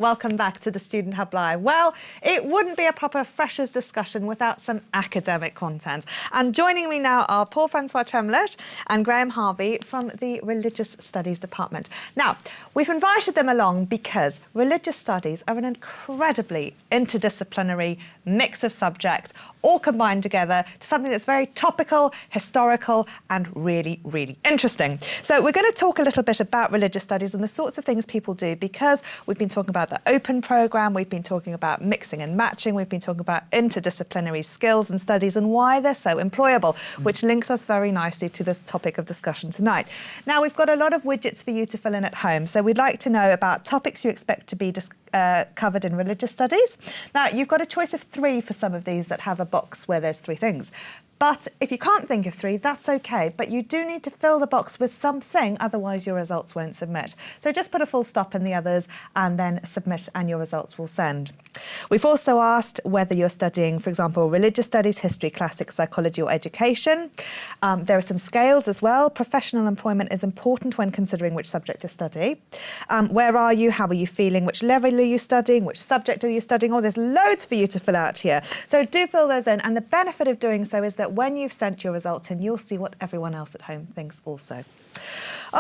Welcome back to the Student Hub Live. Well, it wouldn't be a proper freshers discussion without some academic content. And joining me now are Paul-Francois Tremlett and Harvey from the Religious Studies Department. Now, we've invited them along because religious studies are an incredibly interdisciplinary mix of subjects, all combined together to something that's very topical, historical, and really, really interesting. So we're going to talk a little bit about religious studies and the sorts of things people do, because we've been talking about the open programme, we've been talking about mixing and matching, we've been talking about interdisciplinary skills and studies and why they're so employable, which links us very nicely to this topic of discussion tonight. Now, we've got a lot of widgets for you to fill in at home, so we'd like to know about topics you expect to be covered in religious studies. Now, you've got a choice of 3 for some of these that have a box where there's 3 things. But if you can't think of 3, that's OK. But you do need to fill the box with something, otherwise your results won't submit. So just put a full stop in the others and then submit and your results will send. We've also asked whether you're studying, for example, religious studies, history, classics, psychology or education. There are some scales as well. Professional employment is important when considering which subject to study. Where are you? How are you feeling? Which level are you studying? Which subject are you studying? Oh, there's loads for you to fill out here. So do fill those in. And the benefit of doing so is that when you've sent your results in, you'll see what everyone else at home thinks also.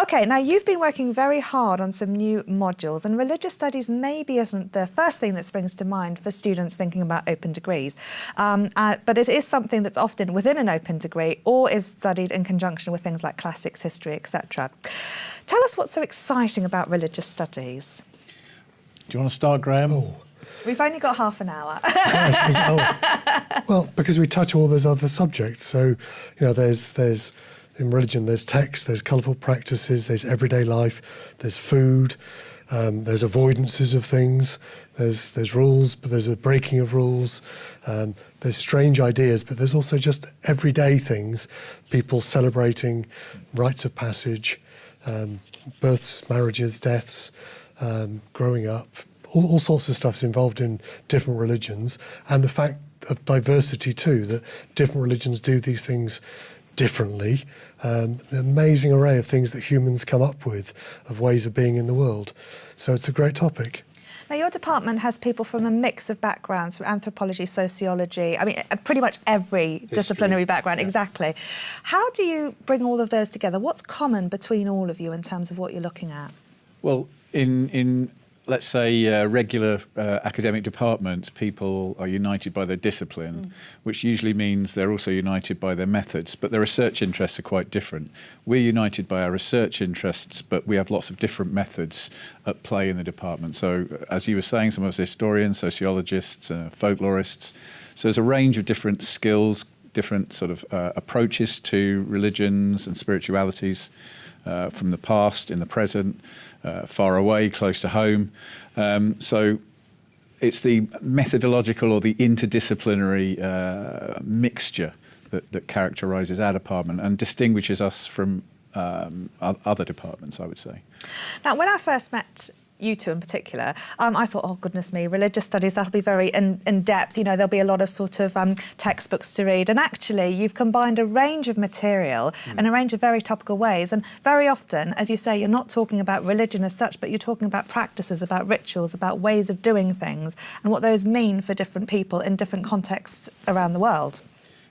OK, now you've been working very hard on some new modules, and religious studies maybe isn't the first thing that springs to mind for students thinking about open degrees. But it is something that's often within an open degree or is studied in conjunction with things like classics, history, etc. Tell us what's so exciting about religious studies. Do you want to start, Graham? Oh. We've only got half an hour. Well, because we touch all those other subjects. So, you know, there's in religion, there's text, there's colourful practices, there's everyday life, there's food, there's avoidances of things, there's rules, but there's a breaking of rules, there's strange ideas, but there's also just everyday things, people celebrating rites of passage, births, marriages, deaths, growing up. All sorts of stuff's involved in different religions, and the fact of diversity too, that different religions do these things differently. The amazing array of things that humans come up with, of ways of being in the world. So it's a great topic. Now, your department has people from a mix of backgrounds, from anthropology, sociology, I mean, pretty much every disciplinary background, exactly. How do you bring all of those together? What's common between all of you in terms of what you're looking at? Well, in let's say regular academic departments, people are united by their discipline, which usually means they're also united by their methods, but their research interests are quite different. We're united by our research interests, but we have lots of different methods at play in the department. So, as you were saying, some of us are historians, sociologists, folklorists. So there's a range of different skills, different sort of approaches to religions and spiritualities from the past, in the present, far away, close to home. So it's the methodological or the interdisciplinary mixture that characterises our department and distinguishes us from other departments, I would say. Now, when I first met you two in particular, I thought, oh, goodness me, religious studies, that'll be very in-depth, you know, there'll be a lot of sort of textbooks to read. And actually, you've combined a range of material in a range of very topical ways. And very often, as you say, you're not talking about religion as such, but you're talking about practices, about rituals, about ways of doing things, and what those mean for different people in different contexts around the world.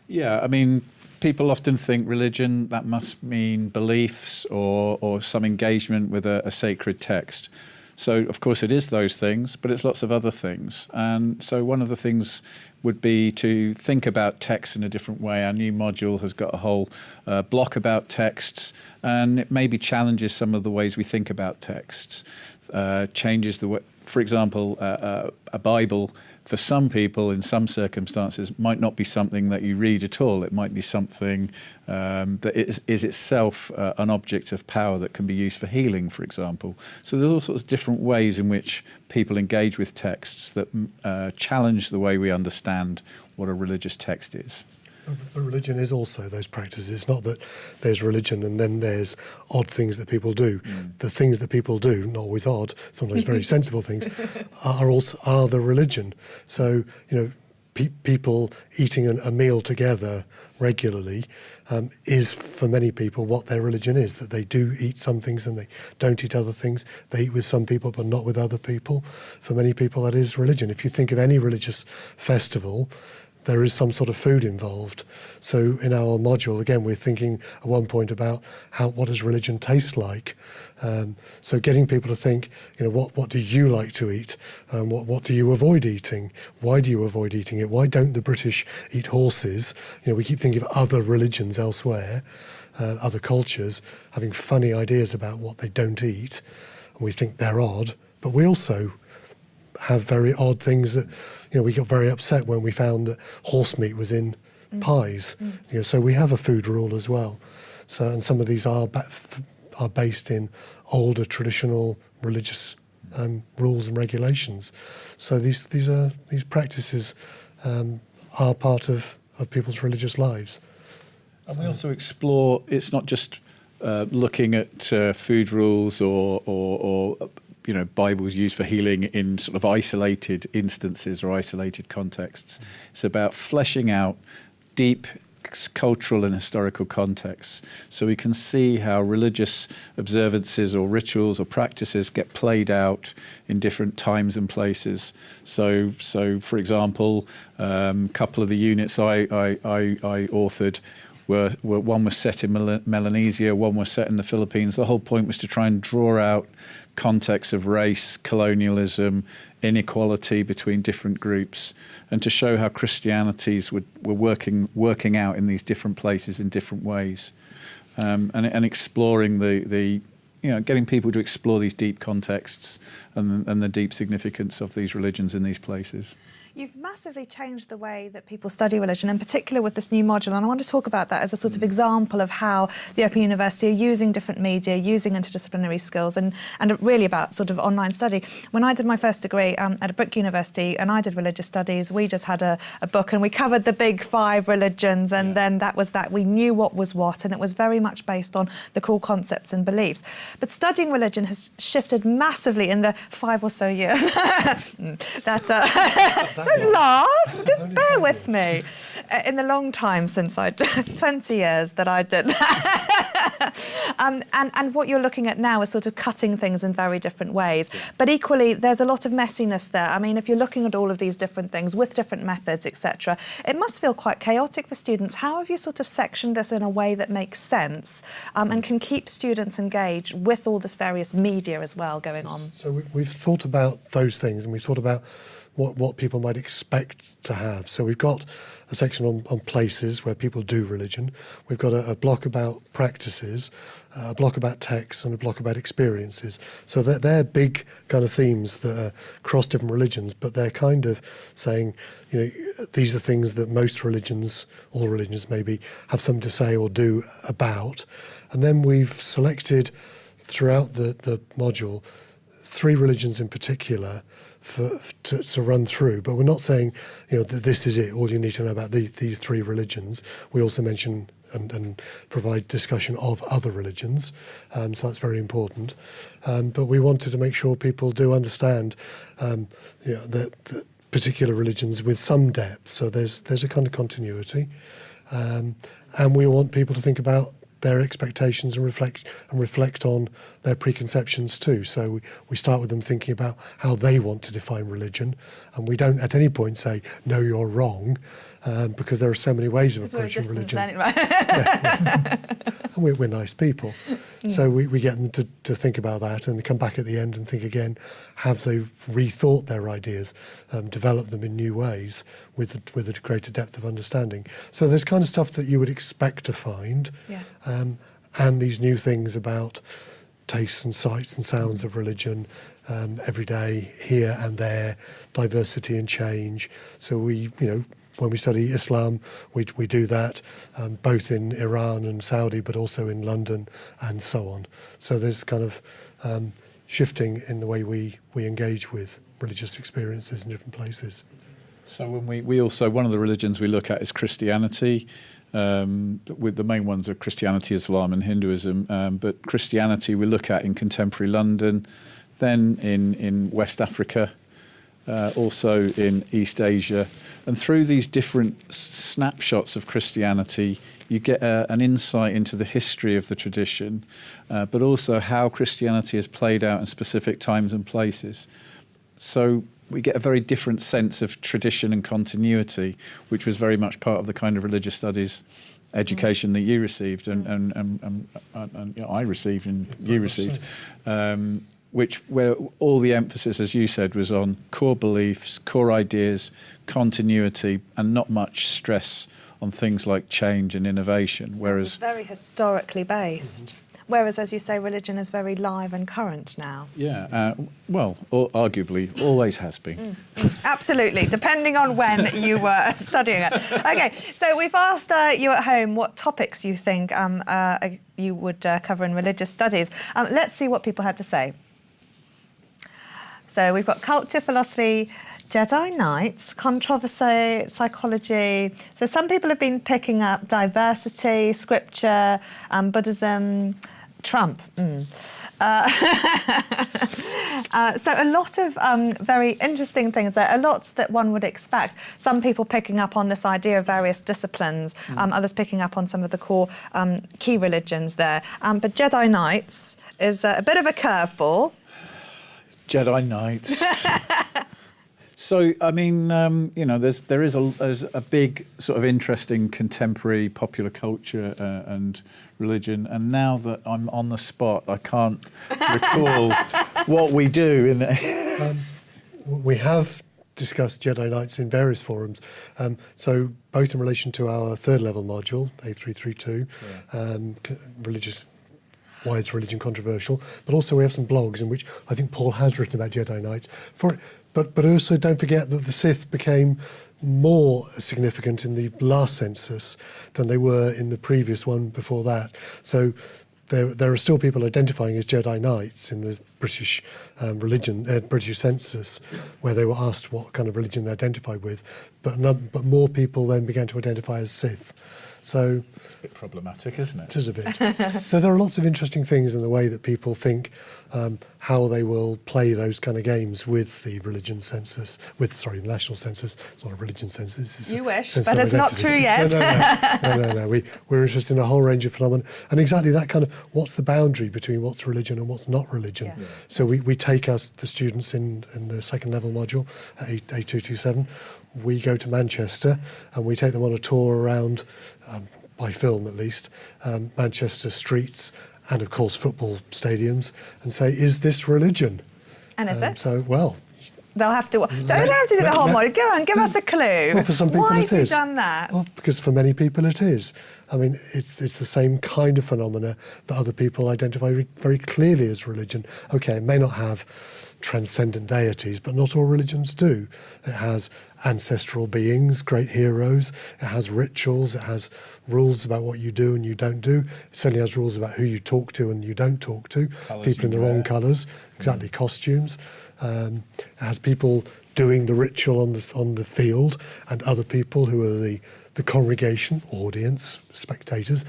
Yeah, I mean, people often think religion, that must mean beliefs or some engagement with a sacred text. So, of course, it is those things, but it's lots of other things. And so one of the things would be to think about text in a different way. Our new module has got a whole block about texts, and it maybe challenges some of the ways we think about texts, changes the way, for example, a Bible, for some people in some circumstances, might not be something that you read at all. It might be something that is itself an object of power that can be used for healing, for example. So there's all sorts of different ways in which people engage with texts that challenge the way we understand what a religious text is. But religion is also those practices. It's not that there's religion and then there's odd things that people do. The things that people do, not always odd, sometimes very sensible things, are the religion. So, you know, people eating a meal together regularly is for many people what their religion is, that they do eat some things and they don't eat other things. They eat with some people but not with other people. For many people that is religion. If you think of any religious festival, there is some sort of food involved. So in our module, again, we're thinking at one point about what does religion taste like? So getting people to think, what do you like to eat? What do you avoid eating? Why do you avoid eating it? Why don't the British eat horses? We keep thinking of other religions elsewhere, other cultures, having funny ideas about what they don't eat. And we think they're odd, but we also have very odd things that, we got very upset when we found that horse meat was in pies. So we have a food rule as well. So, and some of these are based in older traditional religious rules and regulations. So these practices are part of people's religious lives. And we also explore. It's not just looking at food rules or Bibles used for healing in sort of isolated instances or isolated contexts. It's about fleshing out deep cultural and historical contexts, so we can see how religious observances or rituals or practices get played out in different times and places. So for example, a couple of the units I authored were one was set in Melanesia, one was set in the Philippines. The whole point was to try and draw out contexts of race, colonialism, inequality between different groups, and to show how Christianities were working out in these different places in different ways, and exploring the getting people to explore these deep contexts and the deep significance of these religions in these places. You've massively changed the way that people study religion, in particular with this new module, and I want to talk about that as a sort of example of how the Open University are using different media, using interdisciplinary skills, and really about sort of online study. When I did my first degree at a Brick University and I did religious studies, we just had a book and we covered the big 5 religions, and then that was that. We knew what was what, and it was very much based on the core concepts and beliefs. But studying religion has shifted massively in the 5 or so years. Don't laugh, just bear with me. In the long time since 20 years that I did that. And what you're looking at now is sort of cutting things in very different ways. But equally, there's a lot of messiness there. I mean, if you're looking at all of these different things with different methods, etc., it must feel quite chaotic for students. How have you sort of sectioned this in a way that makes sense and can keep students engaged with all this various media as well going on? So we've thought about those things, and we've thought about what people might expect to have. So we've got a section on places where people do religion. We've got a block about practices, a block about texts, and a block about experiences. So they're big kind of themes that are across different religions, but they're kind of saying, these are things that most religions, all religions maybe, have something to say or do about. And then we've selected throughout the module 3 religions in particular to run through, but we're not saying that this is it, all you need to know about these 3 religions. We also mention and provide discussion of other religions, so that's very important. But we wanted to make sure people do understand that particular religions with some depth. So there's a kind of continuity, and we want people to think about their expectations and reflect on their preconceptions too. So we start with them thinking about how they want to define religion, and we don't at any point say, no, you're wrong, because there are so many ways of approaching religion. Learning, right? And we're nice people. So we get them to think about that and come back at the end and think again, have they rethought their ideas, developed them in new ways with a greater depth of understanding. So there's kind of stuff that you would expect to find, and these new things about tastes and sights and sounds of religion, every day, here and there, diversity and change. So when we study Islam, we do that both in Iran and Saudi, but also in London and so on. So there's kind of shifting in the way we engage with religious experiences in different places. So when we also, one of the religions we look at is Christianity. With the main ones are Christianity, Islam and Hinduism, but Christianity we look at in contemporary London, then in West Africa, also in East Asia. And through these different snapshots of Christianity, you get an insight into the history of the tradition, but also how Christianity has played out in specific times and places. So we get a very different sense of tradition and continuity, which was very much part of the kind of religious studies education that you received and you know, I received and you received, where all the emphasis, as you said, was on core beliefs, core ideas, continuity, and not much stress on things like change and innovation. Whereas it's very historically based. Whereas, as you say, religion is very live and current now. Yeah, well, arguably, always has been. Absolutely, depending on when you were studying it. OK, so we've asked you at home what topics you think you would cover in religious studies. Let's see what people had to say. So we've got culture, philosophy, Jedi Knights, controversy, psychology. So some people have been picking up diversity, scripture, Buddhism, Trump. So a lot of very interesting things there, a lot that one would expect. Some people picking up on this idea of various disciplines, others picking up on some of the core key religions there. But Jedi Knights is a bit of a curveball. Jedi Knights. So, I mean, you know, there is a big sort of interest in contemporary popular culture and religion. And now that I'm on the spot, I can't recall what we do. We have discussed Jedi Knights in various forums. So both in relation to our third level module, A332, why is religion controversial, but also we have some blogs in which I think Paul has written about Jedi Knights. But also don't forget that the Sith became more significant in the last census than they were in the previous one before that. So there are still people identifying as Jedi Knights in the British British census, where they were asked what kind of religion they identified with, but more people then began to identify as Sith. So it's a bit problematic, isn't it? It is a bit. So there are lots of interesting things in the way that people think how they will play those kind of games with the religion census, the national census. It's not a religion census. It's you wish, but it's not true yet. No. We're interested in a whole range of phenomena. And exactly that kind of, what's the boundary between what's religion and what's not religion? Yeah. So we take the students in the second level module, A227, we go to Manchester and we take them on a tour around, by film at least, Manchester streets and of course football stadiums, and say, is this religion? And is it? So, well, they'll have to. Don't have to do the whole model. Go on, give us a clue. Well, for some people Why it is. Why have you done that? Well, because for many people it is. I mean, it's the same kind of phenomena that other people identify very clearly as religion. Okay, it may not have transcendent deities, but not all religions do. It has ancestral beings, great heroes. It has rituals. It has rules about what you do and you don't do. It certainly has rules about who you talk to and you don't talk to. Colours people in the wrong colours, exactly, costumes. It has people doing the ritual on the field, and other people who are the congregation, audience, spectators.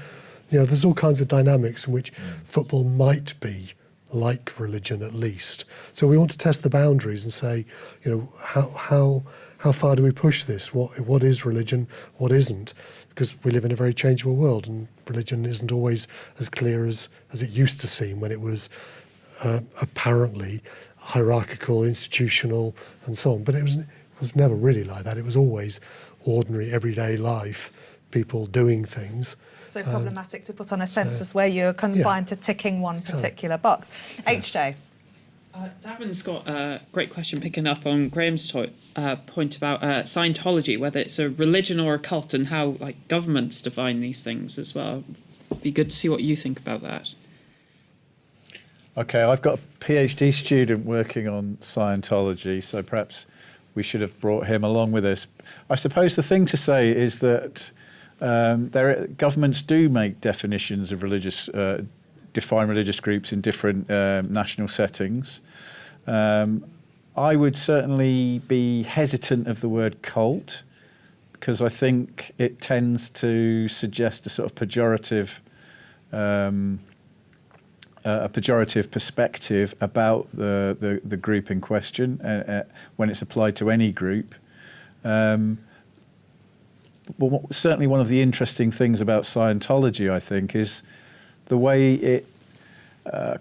You know, there's all kinds of dynamics in which football might be like religion at least. So we want to test the boundaries and say, you know, how far do we push this? What is religion? What isn't? Because we live in a very changeable world, and religion isn't always as clear as it used to seem when it was apparently hierarchical, institutional, and so on. But it was never really like that. It was always ordinary, everyday life, people doing things. So problematic to put on a census where you're confined to ticking one particular box. HJ. Darren's got a great question picking up on Graham's point about Scientology, whether it's a religion or a cult, and how governments define these things as well. It'd be good to see what you think about that. Okay, I've got a PhD student working on Scientology, so perhaps we should have brought him along with us. I suppose the thing to say is that governments do make definitions of define religious groups in different national settings. I would certainly be hesitant of the word cult, because I think it tends to suggest a sort of pejorative a pejorative perspective about the group in question when it's applied to any group. Well, certainly one of the interesting things about Scientology, I think, is the way it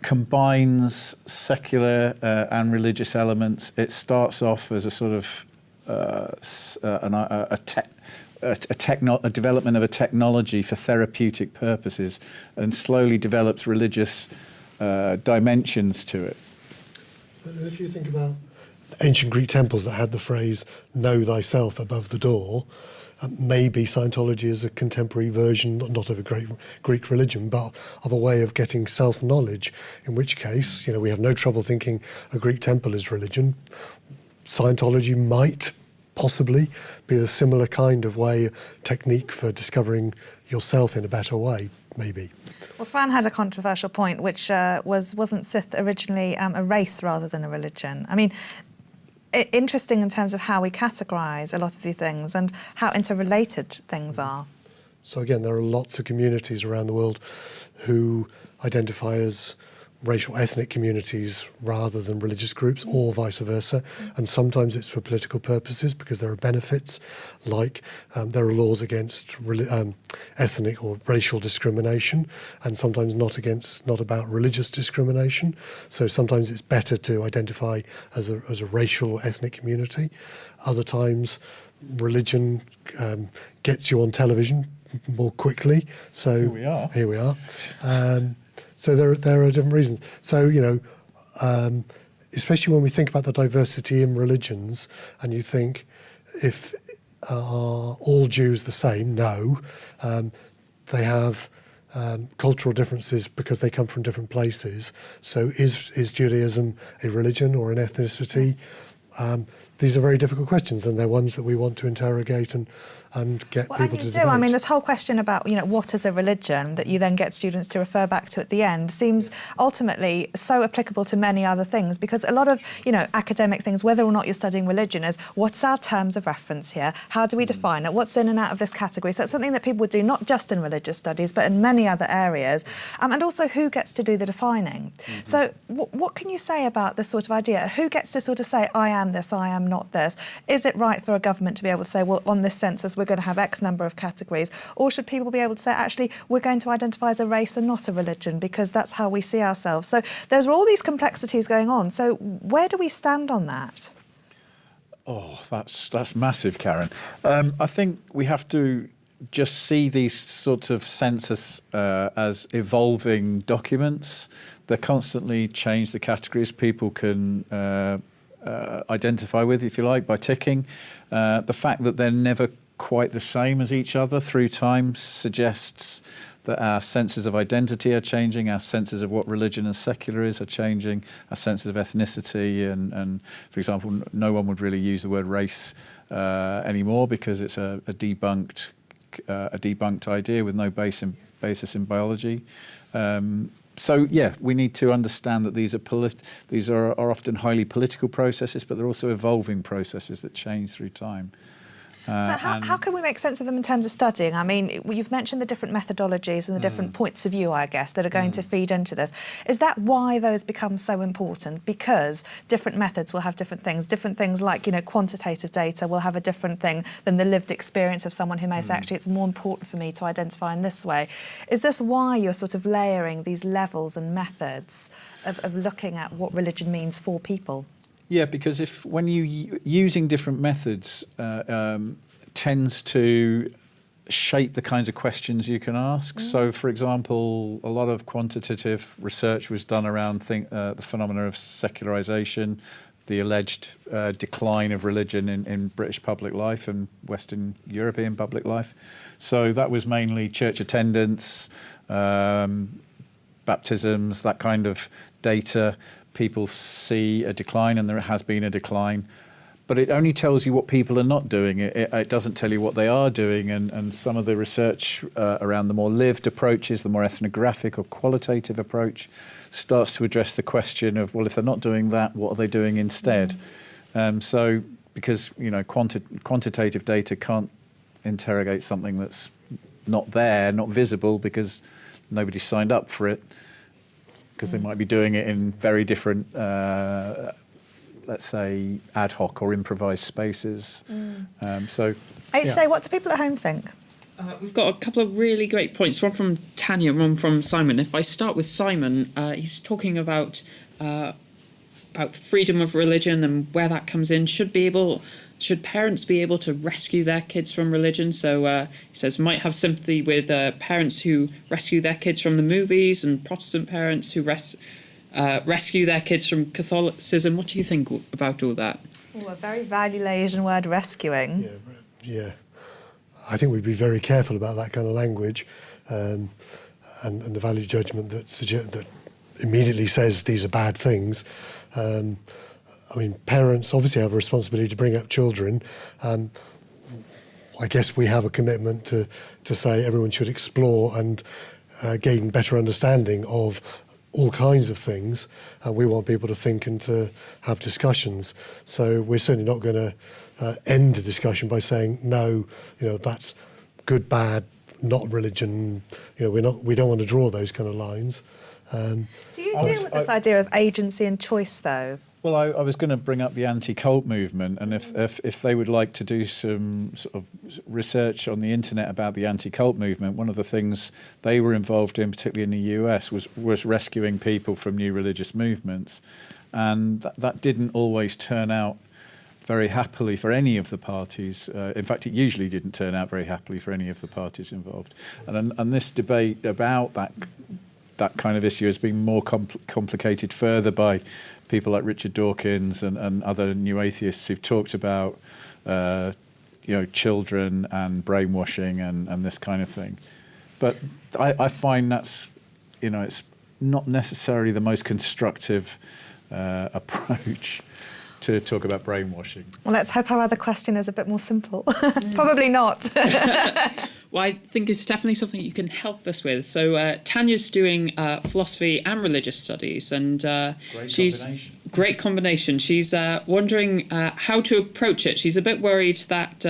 combines secular and religious elements. It starts off as a sort of a development of a technology for therapeutic purposes, and slowly develops religious dimensions to it. And if you think about ancient Greek temples that had the phrase "Know thyself" above the door, maybe Scientology is a contemporary version, not of a great Greek religion, but of a way of getting self-knowledge, in which case, we have no trouble thinking a Greek temple is religion. Scientology might possibly be a similar kind of technique for discovering yourself in a better way, maybe. Well, Fran had a controversial point, which wasn't Sith originally a race rather than a religion? I mean, interesting in terms of how we categorise a lot of these things and how interrelated things are. So again, there are lots of communities around the world who identify as racial ethnic communities rather than religious groups, or vice versa. And sometimes it's for political purposes because there are benefits, like there are laws against ethnic or racial discrimination, and sometimes not about religious discrimination. So sometimes it's better to identify as a racial or ethnic community. Other times, religion gets you on television more quickly. So here we are. So there are different reasons. So, especially when we think about the diversity in religions, and you think, are all Jews the same? No. They have cultural differences because they come from different places. So is Judaism a religion or an ethnicity? These are very difficult questions, and they're ones that we want to interrogate and get people to debate. I mean, this whole question about, what is a religion that you then get students to refer back to at the end seems ultimately so applicable to many other things, because a lot of, academic things, whether or not you're studying religion, is what's our terms of reference here? How do we define it? What's in and out of this category? So it's something that people would do not just in religious studies, but in many other areas. And also who gets to do the defining. Mm-hmm. So what can you say about this sort of idea? Who gets to sort of say, I am this, I am not this? Is it right for a government to be able to say, well, on this census, we're going to have X number of categories? Or should people be able to say, actually, we're going to identify as a race and not a religion because that's how we see ourselves? So there's all these complexities going on. So where do we stand on that? Oh, that's massive, Karen. I think we have to just see these sorts of census as evolving documents. They constantly change the categories people can identify with, if you like, by ticking. The fact that they're never quite the same as each other through time suggests that our senses of identity are changing, our senses of what religion and secular is are changing, our senses of ethnicity, and for example, no one would really use the word race anymore because it's a debunked idea with no basis in biology. So yeah, we need to understand that these are often highly political processes, but they're also evolving processes that change through time. So how can we make sense of them in terms of studying? I mean, you've mentioned the different methodologies and the different points of view, I guess, that are going to feed into this. Is that why those become so important? Because different methods will have different things like, quantitative data will have a different thing than the lived experience of someone who may say, actually, it's more important for me to identify in this way. Is this why you're sort of layering these levels and methods of looking at what religion means for people? Yeah, because when you using different methods tends to shape the kinds of questions you can ask. So, for example, a lot of quantitative research was done around the phenomena of secularization, the alleged decline of religion in British public life and Western European public life. So that was mainly church attendance, baptisms, that kind of data. People see a decline, and there has been a decline. But it only tells you what people are not doing. It doesn't tell you what they are doing. And some of the research around the more lived approaches, the more ethnographic or qualitative approach, starts to address the question of, well, if they're not doing that, what are they doing instead? So because, quantitative data can't interrogate something that's not there, not visible, because nobody signed up for it. because they might be doing it in very different, let's say, ad hoc or improvised spaces. So, HJ, what do people at home think? We've got a couple of really great points, one from Tanya, one from Simon. If I start with Simon, he's talking about freedom of religion and where that comes in. Should parents be able to rescue their kids from religion? So he says, might have sympathy with parents who rescue their kids from the movies and Protestant parents who rescue their kids from Catholicism. What do you think about all that? Oh, a very value-laden word, rescuing. Yeah. I think we'd be very careful about that kind of language, and the value judgment that immediately says these are bad things. I mean, parents obviously have a responsibility to bring up children. I guess we have a commitment to say everyone should explore and gain better understanding of all kinds of things. And we want people to think and to have discussions. So we're certainly not going to end a discussion by saying, no, that's good, bad, not religion. We don't want to draw those kind of lines. Do you deal with this idea of agency and choice, though? Well, I was going to bring up the anti-cult movement, and if they would like to do some sort of research on the internet about the anti-cult movement, one of the things they were involved in, particularly in the US, was rescuing people from new religious movements, and that didn't always turn out very happily for any of the parties. In fact, it usually didn't turn out very happily for any of the parties involved. And this debate about that kind of issue has been more complicated further by people like Richard Dawkins and other new atheists who've talked about children and brainwashing and this kind of thing. But I find that's it's not necessarily the most constructive approach to talk about brainwashing. Well, let's hope our other question is a bit more simple. Probably not. Well, I think it's definitely something you can help us with. So Tanya's doing philosophy and religious studies, and great combination. She's wondering how to approach it. She's a bit worried that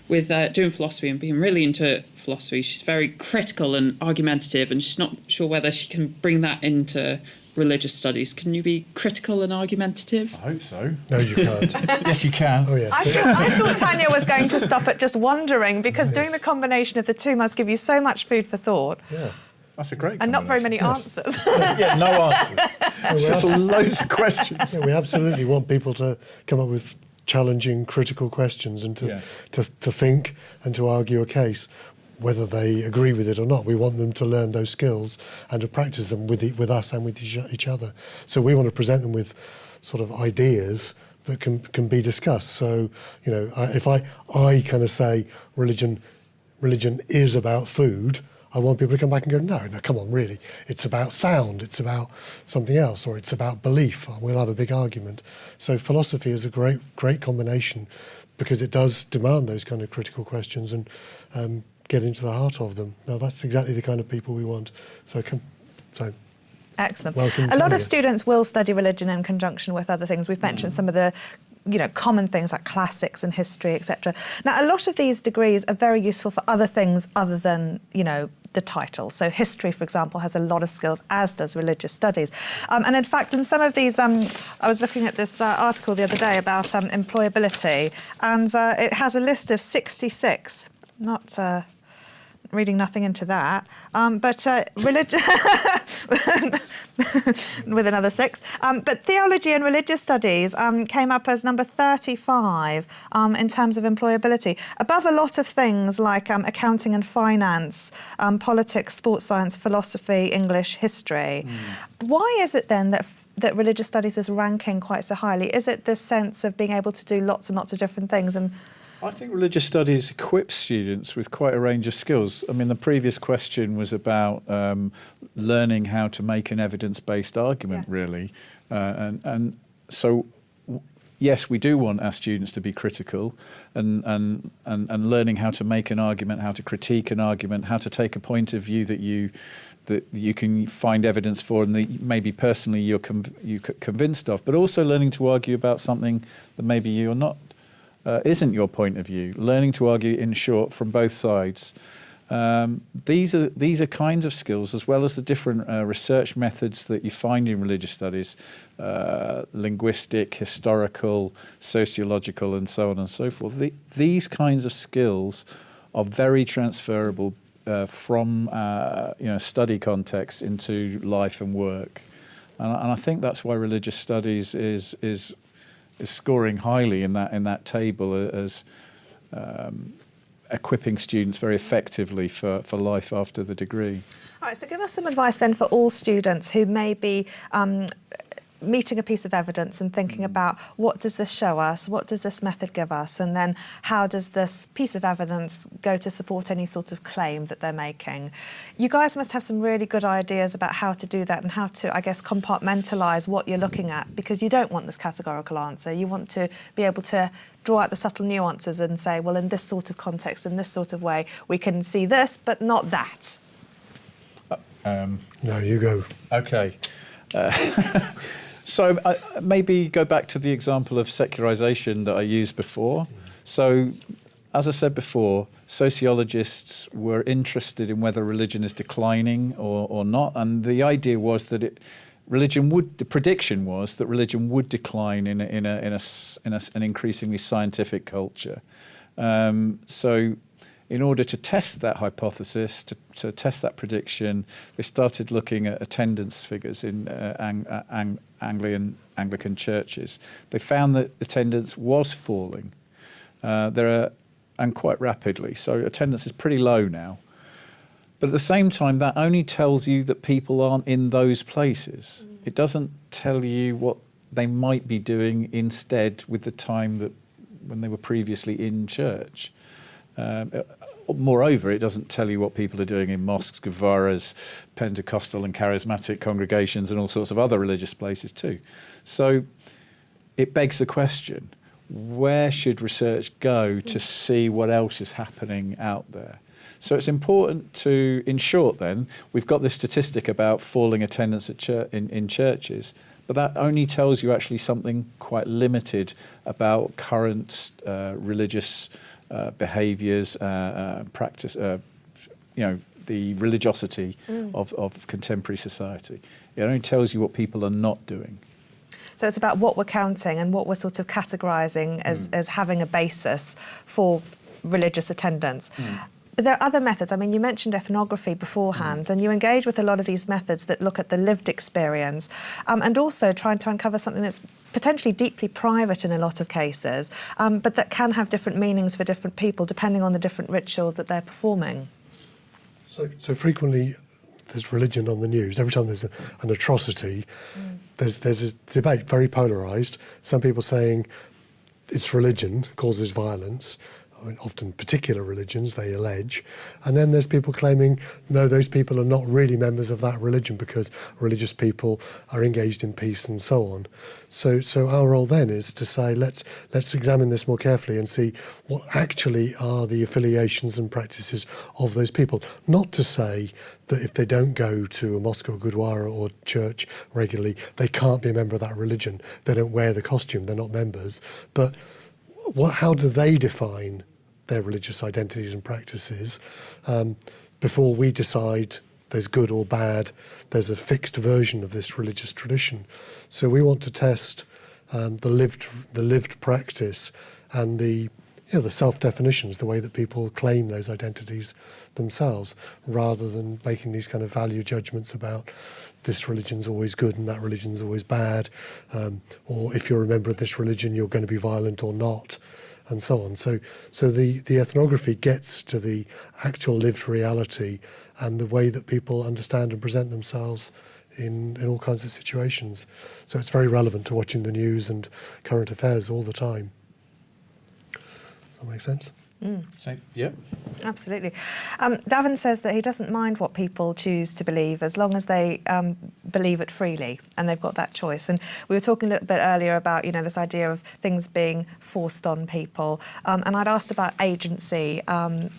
with doing philosophy and being really into philosophy, she's very critical and argumentative, and she's not sure whether she can bring that into religious studies. Can you be critical and argumentative? I hope so. No, you can't. Yes, you can. Oh, yes. I thought Tanya was going to stop at just wondering, because doing the combination of the two must give you so much food for thought. Yeah. That's a great And not very many combination. answers. Yeah, no answers. It's just loads of questions. Yeah, we absolutely want people to come up with challenging, critical questions and to think and to argue a case, whether they agree with it or not. We want them to learn those skills and to practice them with us and with each other. So we want to present them with sort of ideas that can be discussed. So, if I kind of say religion is about food, I want people to come back and go, no, come on, really. It's about sound, it's about something else, or it's about belief. We'll have a big argument. So philosophy is a great combination, because it does demand those kind of critical questions and get into the heart of them. Now, that's exactly the kind of people we want. So Excellent. Welcome, a lot Tanya. of students will study religion in conjunction with other things. We've mentioned some of the common things like classics and history, etc. Now, a lot of these degrees are very useful for other things other than, the title. So history, for example, has a lot of skills, as does religious studies. And in fact, in some of these, I was looking at this article the other day about employability, and it has a list of 66, not... reading nothing into that, but religion with another 6. But theology and religious studies came up as number 35 in terms of employability, above a lot of things like accounting and finance, politics, sports science, philosophy, English, history. Why is it then that religious studies is ranking quite so highly? Is it this sense of being able to do lots and lots of different things? And I think religious studies equips students with quite a range of skills. I mean, the previous question was about learning how to make an evidence-based argument, really. And so, yes, we do want our students to be critical and learning how to make an argument, how to critique an argument, how to take a point of view that you can find evidence for and that maybe personally you're convinced of, but also learning to argue about something that maybe you're not. Isn't your point of view, learning to argue, in short, from both sides. These are kinds of skills, as well as the different research methods that you find in religious studies, linguistic, historical, sociological, and so on and so forth. These kinds of skills are very transferable from study context into life and work, and I think that's why religious studies is scoring highly in that table as equipping students very effectively for life after the degree. All right, so give us some advice then for all students who may be meeting a piece of evidence and thinking about what does this show us, what does this method give us, and then how does this piece of evidence go to support any sort of claim that they're making. You guys must have some really good ideas about how to do that and how to, I guess, compartmentalise what you're looking at, because you don't want this categorical answer. You want to be able to draw out the subtle nuances and say, well, in this sort of context, in this sort of way, we can see this, but not that. No, you go. Okay. So maybe go back to the example of secularisation that I used before. So, as I said before, sociologists were interested in whether religion is declining or not, and the idea was that the prediction was that religion would decline in an increasingly scientific culture. So, in order to test that hypothesis, to test that prediction, they started looking at attendance figures in Anglican churches. They found that attendance was falling, and quite rapidly. So attendance is pretty low now. But at the same time, that only tells you that people aren't in those places. It doesn't tell you what they might be doing instead with the time that when they were previously in church. Moreover, it doesn't tell you what people are doing in mosques, gurudwaras, Pentecostal and charismatic congregations and all sorts of other religious places too. So it begs the question, where should research go to see what else is happening out there? So it's important to, in short then, we've got this statistic about falling attendance at in churches, but that only tells you actually something quite limited about current religious behaviours, practice, the religiosity of contemporary society. It only tells you what people are not doing. So it's about what we're counting and what we're sort of categorising as having a basis for religious attendance. But there are other methods. I mean, you mentioned ethnography beforehand, and you engage with a lot of these methods that look at the lived experience, and also trying to uncover something that's potentially deeply private in a lot of cases, but that can have different meanings for different people depending on the different rituals that they're performing. So frequently there's religion on the news. Every time there's an atrocity, there's a debate, very polarised. Some people saying it's religion causes violence. I mean, often particular religions, they allege. And then there's people claiming, no, those people are not really members of that religion because religious people are engaged in peace and so on. So our role then is to say, let's examine this more carefully and see what actually are the affiliations and practices of those people. Not to say that if they don't go to a mosque or gurdwara or church regularly, they can't be a member of that religion. They don't wear the costume, they're not members. But how do they define their religious identities and practices before we decide there's good or bad, there's a fixed version of this religious tradition? So we want to test the lived practice and the self-definitions, the way that people claim those identities themselves, rather than making these kind of value judgments about this religion's always good and that religion's always bad, or if you're a member of this religion, you're going to be violent or not, and so on. So the ethnography gets to the actual lived reality and the way that people understand and present themselves in all kinds of situations. So it's very relevant to watching the news and current affairs all the time. Does that make sense? Yep. Absolutely. Davin says that he doesn't mind what people choose to believe as long as they believe it freely and they've got that choice. And we were talking a little bit earlier about, this idea of things being forced on people. And I'd asked about agency how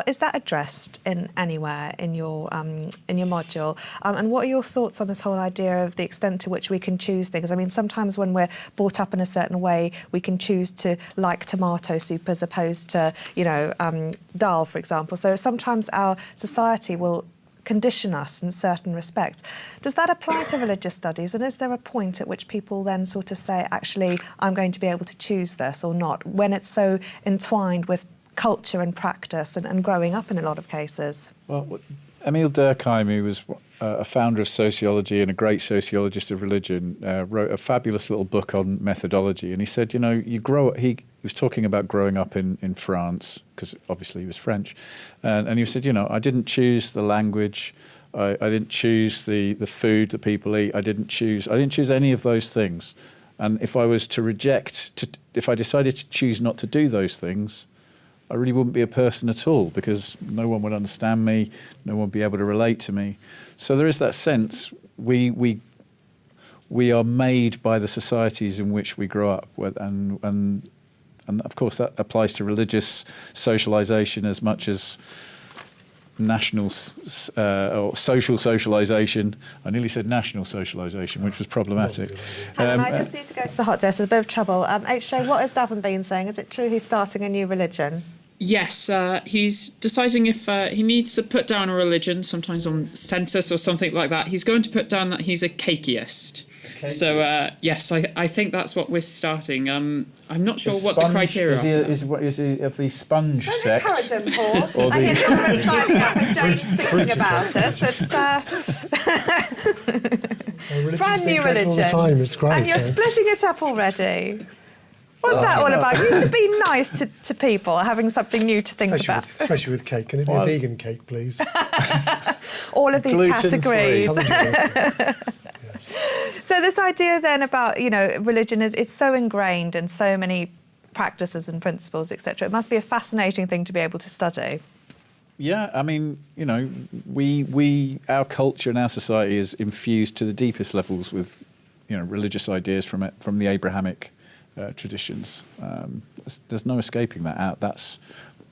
is that addressed in anywhere in your module? And what are your thoughts on this whole idea of the extent to which we can choose things? I mean, sometimes when we're brought up in a certain way, we can choose to like to tomato soup as opposed to, dal, for example. So sometimes our society will condition us in certain respects. Does that apply to religious studies? And is there a point at which people then sort of say, actually, I'm going to be able to choose this or not, when it's so entwined with culture and practice and growing up in a lot of cases? Well, Emile Durkheim, who was a founder of sociology and a great sociologist of religion, wrote a fabulous little book on methodology. And he said, you grow up, he was talking about growing up in France, because obviously he was French. And he said, I didn't choose the language, I didn't choose the food that people eat, I didn't choose any of those things. And if I was to if I decided to choose not to do those things, I really wouldn't be a person at all, because no one would understand me, no one would be able to relate to me. So there is that sense we are made by the societies in which we grow up, and of course that applies to religious socialisation as much as national or social socialisation. I nearly said national socialisation, which was problematic. I just need to go to the hot desk. There's a bit of trouble. HJ, what has Davin been saying? Is it true he's starting a new religion? Yes, he's deciding if he needs to put down a religion, sometimes on census or something like that. He's going to put down that he's a cakeist. So, yes, I think that's what we're starting. I'm not sure what the criteria are. Is he of the sponge Don't sect? encourage him, Paul. I hear Tremlett signing up and James thinking about it. It's brand new religion. All the time. It's great. And you're splitting it up already. What's that all about? You should be nice to people, having something new to think about. Especially with cake. Can it be a vegan cake, please? All of these Gluten-free. categories. So this idea then about, religion it's so ingrained in so many practices and principles, etc. It must be a fascinating thing to be able to study. Yeah, I mean, our culture and our society is infused to the deepest levels with, religious ideas from the Abrahamic traditions. There's no escaping that. That's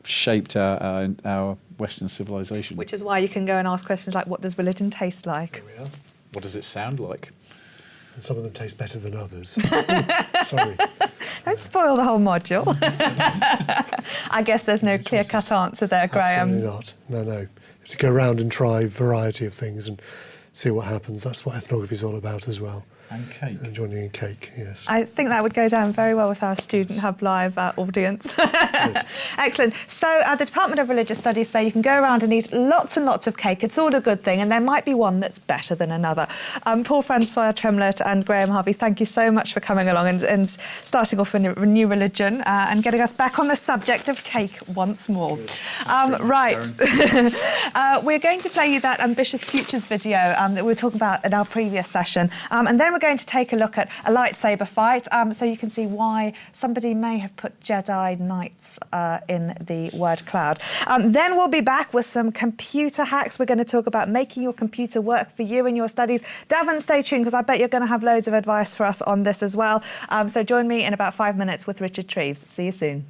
shaped our Western civilization. Which is why you can go and ask questions like, what does religion taste like? There we are. What does it sound like? And some of them taste better than others. Sorry. Don't spoil the whole module. I guess there's no clear-cut answer there, Graham. Absolutely not. No. You have to go around and try a variety of things and see what happens. That's what ethnography is all about as well. And cake. And joining in cake, yes. I think that would go down very well with our Student Hub Live audience. Excellent. So the Department of Religious Studies say you can go around and eat lots and lots of cake. It's all a good thing, and there might be one that's better than another. Paul-Francois Tremlett and Graham Harvey, thank you so much for coming along and starting off a new religion and getting us back on the subject of cake once more. Right. We're going to play you that Ambitious Futures video that we were talking about in our previous session, and then we're going to take a look at a lightsaber fight, so you can see why somebody may have put Jedi Knights in the word cloud. Then we'll be back with some computer hacks. We're going to talk about making your computer work for you in your studies. Davin, stay tuned, because I bet you're going to have loads of advice for us on this as well. So join me in about 5 minutes with Richard Treves. See you soon.